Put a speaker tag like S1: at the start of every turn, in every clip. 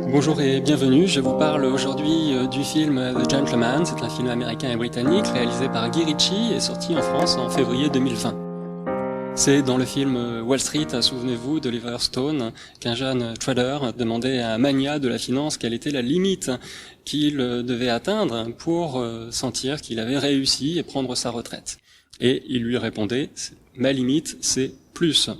S1: Bonjour et bienvenue, je vous parle aujourd'hui du film The Gentleman. C'est un film américain et britannique réalisé par Guy Ritchie et sorti en France en février 2020. C'est dans le film Wall Street, souvenez-vous, d'Oliver Stone, qu'un jeune trader demandait à un magnat de la finance quelle était la limite qu'il devait atteindre pour sentir qu'il avait réussi et prendre sa retraite. Et il lui répondait, ma limite c'est plus.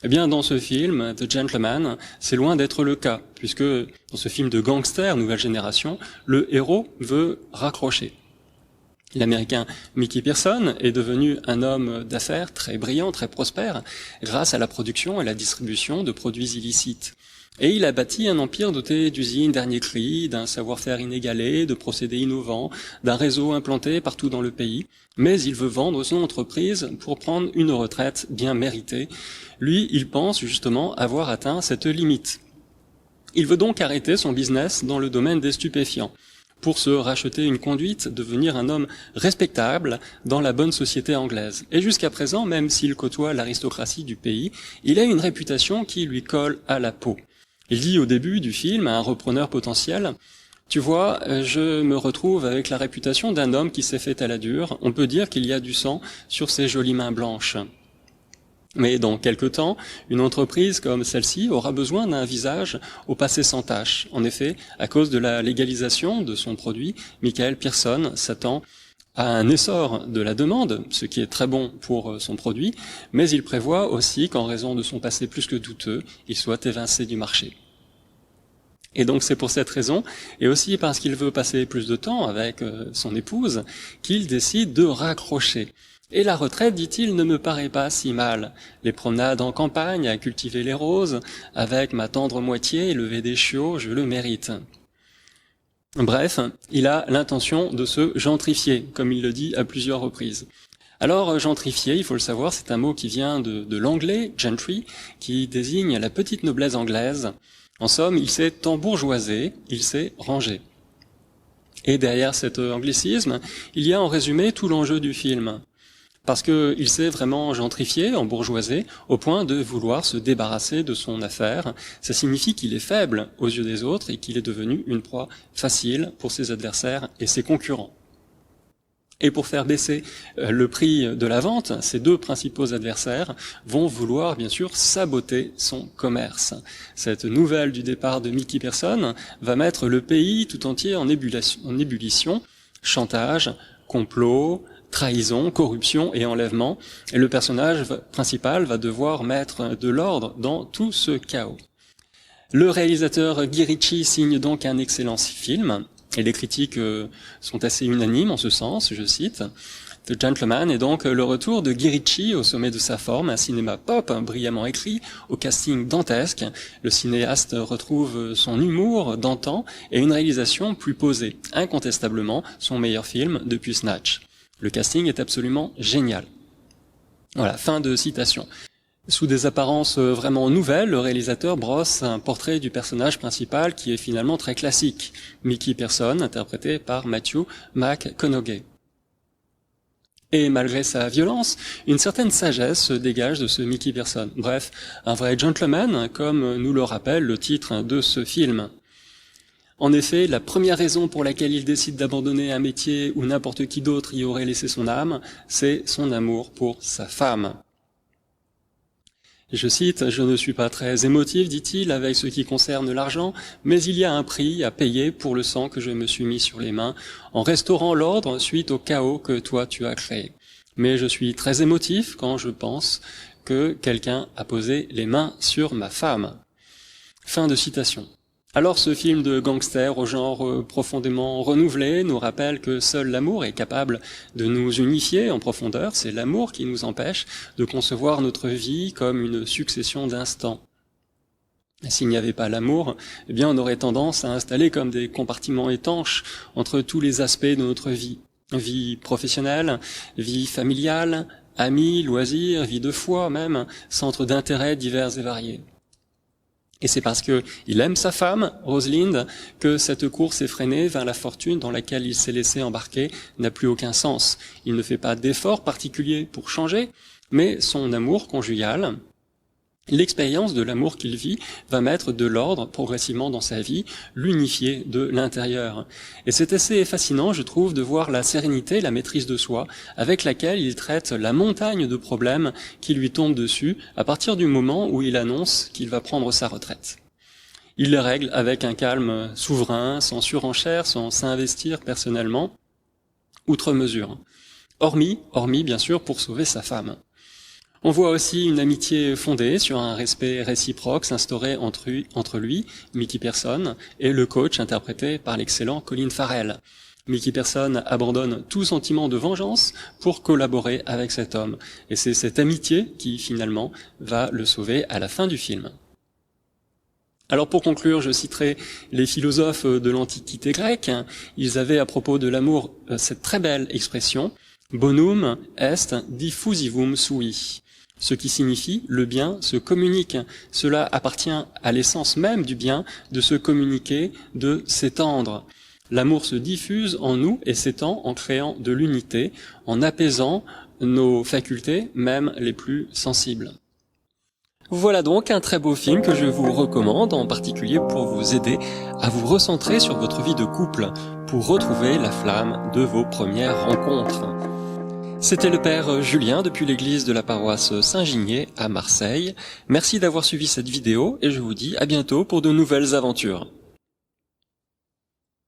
S1: Eh bien, dans ce film, The Gentleman, c'est loin d'être le cas, puisque dans ce film de gangster nouvelle génération, le héros veut raccrocher. L'Américain Mickey Pearson est devenu un homme d'affaires très brillant, très prospère, grâce à la production et la distribution de produits illicites. Et il a bâti un empire doté d'usines dernier cri, d'un savoir-faire inégalé, de procédés innovants, d'un réseau implanté partout dans le pays. Mais il veut vendre son entreprise pour prendre une retraite bien méritée. Lui, il pense justement avoir atteint cette limite. Il veut donc arrêter son business dans le domaine des stupéfiants, pour se racheter une conduite, devenir un homme respectable dans la bonne société anglaise. Et jusqu'à présent, même s'il côtoie l'aristocratie du pays, il a une réputation qui lui colle à la peau. Il dit au début du film à un repreneur potentiel, « Tu vois, je me retrouve avec la réputation d'un homme qui s'est fait à la dure. On peut dire qu'il y a du sang sur ses jolies mains blanches. » Mais dans quelque temps, une entreprise comme celle-ci aura besoin d'un visage au passé sans tache. En effet, à cause de la légalisation de son produit, Michael Pearson s'attend à un essor de la demande, ce qui est très bon pour son produit, mais il prévoit aussi qu'en raison de son passé plus que douteux, il soit évincé du marché. Et donc c'est pour cette raison, et aussi parce qu'il veut passer plus de temps avec son épouse, qu'il décide de raccrocher. Et la retraite, dit-il, ne me paraît pas si mal. Les promenades en campagne, à cultiver les roses, avec ma tendre moitié, lever des chiots, je le mérite. Bref, il a l'intention de se gentrifier, comme il le dit à plusieurs reprises. Alors, gentrifier, il faut le savoir, c'est un mot qui vient de l'anglais, gentry, qui désigne la petite noblesse anglaise. En somme, il s'est embourgeoisé, il s'est rangé. Et derrière cet anglicisme, il y a en résumé tout l'enjeu du film. Parce qu'il s'est vraiment gentrifié, embourgeoisé, au point de vouloir se débarrasser de son affaire. Ça signifie qu'il est faible aux yeux des autres et qu'il est devenu une proie facile pour ses adversaires et ses concurrents. Et pour faire baisser le prix de la vente, ces deux principaux adversaires vont vouloir bien sûr saboter son commerce. Cette nouvelle du départ de Mickey Pearson va mettre le pays tout entier en ébullition, chantage, complot, trahison, corruption et enlèvement, et le personnage principal va devoir mettre de l'ordre dans tout ce chaos. Le réalisateur Guy Ritchie signe donc un excellent film, et les critiques sont assez unanimes en ce sens, je cite. The Gentleman est donc le retour de Guy Ritchie au sommet de sa forme, un cinéma pop brillamment écrit, au casting dantesque. Le cinéaste retrouve son humour d'antan et une réalisation plus posée, incontestablement son meilleur film depuis Snatch. Le casting est absolument génial. Voilà, fin de citation. Sous des apparences vraiment nouvelles, le réalisateur brosse un portrait du personnage principal qui est finalement très classique, Mickey Pearson, interprété par Matthew McConaughey. Et malgré sa violence, une certaine sagesse se dégage de ce Mickey Pearson. Bref, un vrai gentleman, comme nous le rappelle le titre de ce film. En effet, la première raison pour laquelle il décide d'abandonner un métier où n'importe qui d'autre y aurait laissé son âme, c'est son amour pour sa femme. Je cite, « Je ne suis pas très émotif, dit-il, avec ce qui concerne l'argent, mais il y a un prix à payer pour le sang que je me suis mis sur les mains en restaurant l'ordre suite au chaos que toi tu as créé. Mais je suis très émotif quand je pense que quelqu'un a posé les mains sur ma femme. » Fin de citation. Alors ce film de gangster au genre profondément renouvelé nous rappelle que seul l'amour est capable de nous unifier en profondeur. C'est l'amour qui nous empêche de concevoir notre vie comme une succession d'instants. S'il n'y avait pas l'amour, eh bien on aurait tendance à installer comme des compartiments étanches entre tous les aspects de notre vie. Vie professionnelle, vie familiale, amis, loisirs, vie de foi même, centres d'intérêt divers et variés. Et c'est parce qu'il aime sa femme, Rosalind, que cette course effrénée vers la fortune dans laquelle il s'est laissé embarquer n'a plus aucun sens. Il ne fait pas d'effort particulier pour changer, mais son amour conjugal L'expérience de l'amour qu'il vit va mettre de l'ordre progressivement dans sa vie, l'unifier de l'intérieur. Et c'est assez fascinant, je trouve, de voir la sérénité, la maîtrise de soi, avec laquelle il traite la montagne de problèmes qui lui tombent dessus à partir du moment où il annonce qu'il va prendre sa retraite. Il les règle avec un calme souverain, sans surenchère, sans s'investir personnellement, outre mesure. Hormis, bien sûr, pour sauver sa femme. On voit aussi une amitié fondée sur un respect réciproque s'instaurer entre lui, Mickey Person, et le coach interprété par l'excellent Colin Farrell. Mickey Person abandonne tout sentiment de vengeance pour collaborer avec cet homme. Et c'est cette amitié qui, finalement, va le sauver à la fin du film. Alors pour conclure, je citerai les philosophes de l'Antiquité grecque. Ils avaient à propos de l'amour cette très belle expression « bonum est diffusivum sui », ce qui signifie « le bien se communique ». Cela appartient à l'essence même du bien de se communiquer, de s'étendre. L'amour se diffuse en nous et s'étend en créant de l'unité, en apaisant nos facultés, même les plus sensibles. Voilà donc un très beau film que je vous recommande, en particulier pour vous aider à vous recentrer sur votre vie de couple, pour retrouver la flamme de vos premières rencontres. C'était le Père Julien depuis l'église de la paroisse Saint-Ginier à Marseille. Merci d'avoir suivi cette vidéo et je vous dis à bientôt pour de nouvelles aventures.